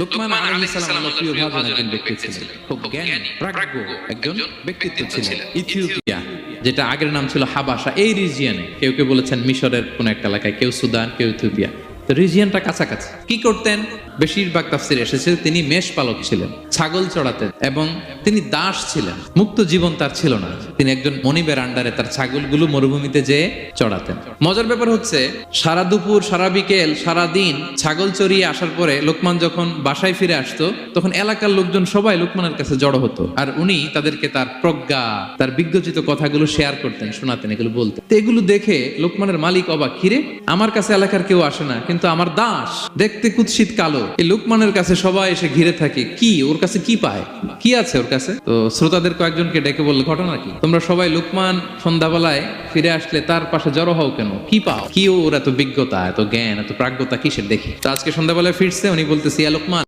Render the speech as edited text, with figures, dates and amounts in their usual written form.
লোকমান আলাইহিস সালাম আল্লাহর প্রিয় ভাজন একজন ব্যক্তি ছিলেন, খুব জ্ঞানী প্রাজ্ঞ একজন ব্যক্তিত্ব ছিলেন। ইথিওপিয়া, যেটা আগের নাম ছিল হাবাসা, এই রিজিয়নে, কেউ কেউ বলেছেন মিশরের কোন একটা এলাকায়, কেউ সুদান, কেউ ইথিওপিয়া, তো রিজিয়নটা কাছাকাছি। কি করতেন? বেশিরভাগ তাফসিরে এসেছে তিনি মেষ পালক ছিলেন, ছাগল চড়াতেন, এবং তিনি দাস ছিলেন, মুক্ত জীবন তার ছিল না। তিনি একজন মনিবের আন্ডারে তার ছাগলগুলো মরুভূমিতে যেয়ে চড়াতেন। মজার ব্যাপার হচ্ছে, সারা দুপুর, সারা বিকেল, সারা দিন ছাগল চড়িয়ে আসার পরে লোকমান যখন বাসায় ফিরে আসতো, তখন এলাকার লোকজন সবাই লোকমানের কাছে জড়ো হতো, আর উনি তাদেরকে তার প্রজ্ঞা, তার বিজ্ঞচিত কথাগুলো শেয়ার করতেন, শোনাতেন, এগুলো বলতেন। তো এগুলো দেখে লোকমানের মালিক অবাক, কিরে, আমার কাছে এলাকার কেউ আসে না, কিন্তু আমার দাস দেখতে কুৎসিত কালো, এই লোকমানের কাছে সবাই এসে ঘিরে থাকে, কি ওর কাছে কি পায়, কি আছে ওর কাছে? তো শ্রোতাদের কয়েকজনকে ডেকে বলল, ঘটনা কি? তোমরা সবাই লোকমান সন্ধ্যাবেলায় ফিরে আসলে তার পাশে জড়ো হও কেন? কি পাও? কি ওর এত বিজ্ঞতা, এত জ্ঞান, এত প্রাজ্ঞতা কিসের দেখি? তো আজকে সন্ধ্যাবেলায় ফিরছে, উনি বলতেছে, ইয়া লোকমান,